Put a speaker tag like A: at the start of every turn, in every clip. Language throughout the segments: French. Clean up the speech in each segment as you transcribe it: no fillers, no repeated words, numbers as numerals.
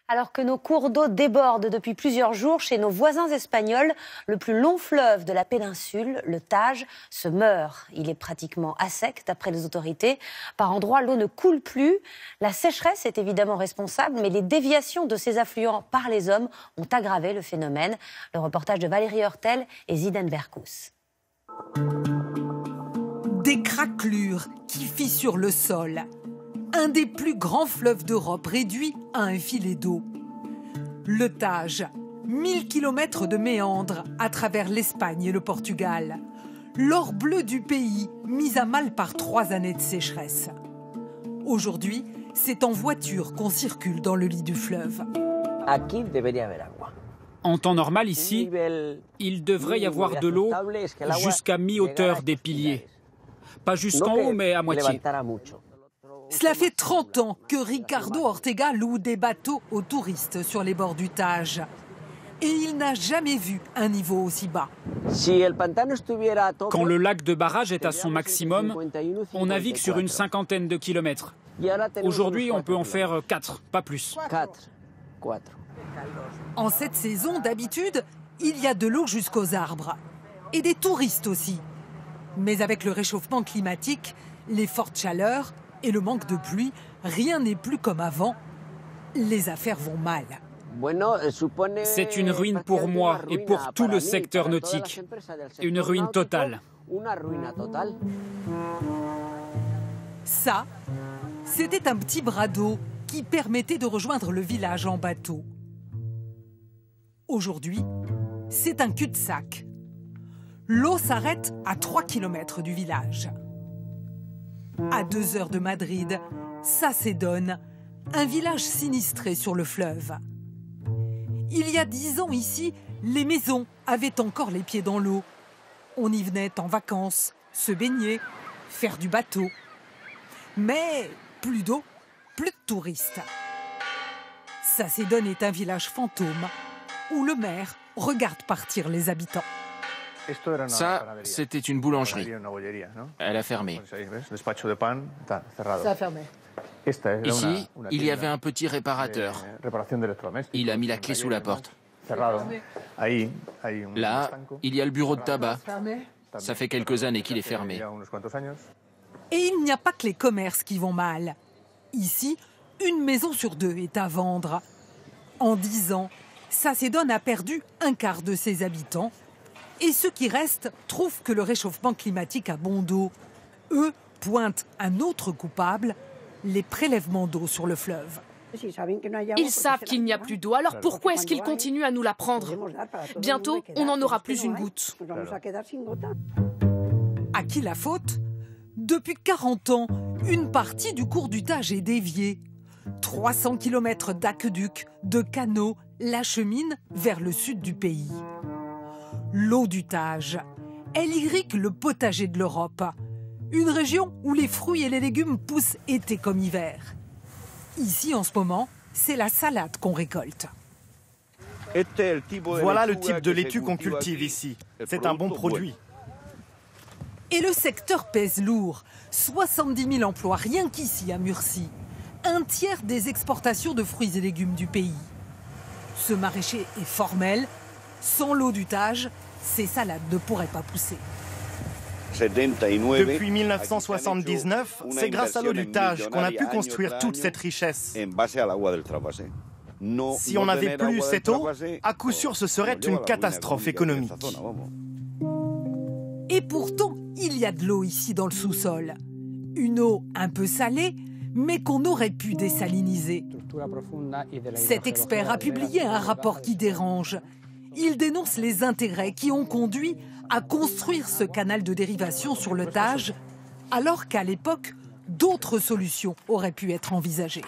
A: Alors que nos cours d'eau débordent depuis plusieurs jours, chez nos voisins espagnols, le plus long fleuve de la péninsule, le Tage, se meurt. Il est pratiquement à sec, d'après les autorités. Par endroits, l'eau ne coule plus. La sécheresse est évidemment responsable, mais les déviations de ces affluents par les hommes ont aggravé le phénomène. Le reportage de Valérie Hurtel et Zidane Berkous.
B: Des craquelures qui fissurent le sol. Un des plus grands fleuves d'Europe réduit à un filet d'eau. Le Tage, 1000 km de méandres à travers l'Espagne et le Portugal. L'or bleu du pays, mis à mal par 3 années de sécheresse. Aujourd'hui, c'est en voiture qu'on circule dans le lit du fleuve.
C: En temps normal, ici, il devrait y avoir de l'eau jusqu'à mi-hauteur des piliers. Pas jusqu'en haut, mais à moitié.
B: Cela fait 30 ans que Ricardo Ortega loue des bateaux aux touristes sur les bords du Tage. Et il n'a jamais vu un niveau aussi bas.
C: Quand le lac de barrage est à son maximum, on navigue sur une 50aine de kilomètres. Aujourd'hui, on peut en faire 4, pas plus.
B: En cette saison, d'habitude, il y a de l'eau jusqu'aux arbres. Et des touristes aussi. Mais avec le réchauffement climatique, les fortes chaleurs et le manque de pluie, rien n'est plus comme avant. Les affaires vont mal.
C: C'est une ruine pour moi et pour tout le secteur nautique. Une ruine totale.
B: Ça, c'était un petit bras d'eau qui permettait de rejoindre le village en bateau. Aujourd'hui, c'est un cul-de-sac. L'eau s'arrête à 3 km du village. À 2 heures de Madrid, Sacedón, un village sinistré sur le fleuve. Il y a 10 ans ici, les maisons avaient encore les pieds dans l'eau. On y venait en vacances, se baigner, faire du bateau. Mais plus d'eau, plus de touristes. Sacedón est un village fantôme où le maire regarde partir les habitants.
D: Ça, c'était une boulangerie. Elle a fermé.
B: Ça a fermé.
D: Ici, il y avait un petit réparateur. Il a mis la clé sous la porte. Là, il y a le bureau de tabac. Ça fait quelques années qu'il est fermé.
B: Et il n'y a pas que les commerces qui vont mal. Ici, une maison sur 2 est à vendre. En 10 ans, Sacedón a perdu un quart de ses habitants. Et ceux qui restent trouvent que le réchauffement climatique a bon dos. Eux pointent un autre coupable, les prélèvements d'eau sur le fleuve.
E: Ils savent qu'il n'y a plus d'eau, alors pourquoi est-ce qu'ils continuent à nous la prendre? Bientôt, on n'en aura plus une goutte.
B: À qui la faute? Depuis 40 ans, une partie du cours du Tage est déviée. 300 km d'aqueducs, de canaux l'acheminent vers le sud du pays. L'eau du Tage, elle irrigue le potager de l'Europe. Une région où les fruits et les légumes poussent été comme hiver. Ici, en ce moment, c'est la salade qu'on récolte.
F: Voilà le type de laitue qu'on cultive ici. C'est un bon produit.
B: Et le secteur pèse lourd. 70 000 emplois rien qu'ici à Murcie. Un tiers des exportations de fruits et légumes du pays. Ce maraîcher est formel. Sans l'eau du Tage, ces salades ne pourraient pas pousser.
F: Depuis 1979, c'est grâce à l'eau du Tage qu'on a pu construire toute cette richesse. Si on n'avait plus cette eau, à coup sûr ce serait une catastrophe économique.
B: Et pourtant, il y a de l'eau ici dans le sous-sol. Une eau un peu salée, mais qu'on aurait pu désaliniser. Cet expert a publié un rapport qui dérange. Il dénonce les intérêts qui ont conduit à construire ce canal de dérivation sur le Tage, alors qu'à l'époque, d'autres solutions auraient pu être envisagées.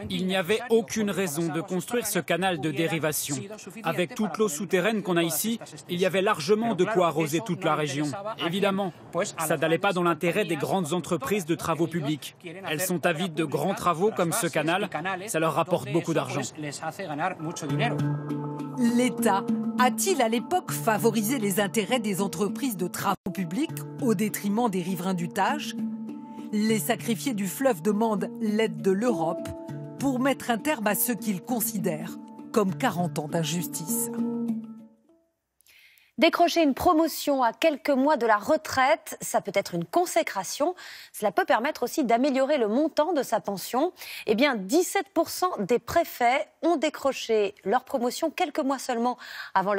C: Il n'y avait aucune raison de construire ce canal de dérivation. Avec toute l'eau souterraine qu'on a ici, il y avait largement de quoi arroser toute la région. Évidemment, ça n'allait pas dans l'intérêt des grandes entreprises de travaux publics. Elles sont avides de grands travaux comme ce canal, ça leur rapporte beaucoup d'argent.
B: L'État a-t-il à l'époque favorisé les intérêts des entreprises de travaux publics au détriment des riverains du Tage ? Les sacrifiés du fleuve demandent l'aide de l'Europe. pour mettre un terme à ce qu'ils considèrent comme 40 ans d'injustice.
A: Décrocher une promotion à quelques mois de la retraite, ça peut être une consécration. Cela peut permettre aussi d'améliorer le montant de sa pension. Eh bien, 17% des préfets ont décroché leur promotion quelques mois seulement avant leur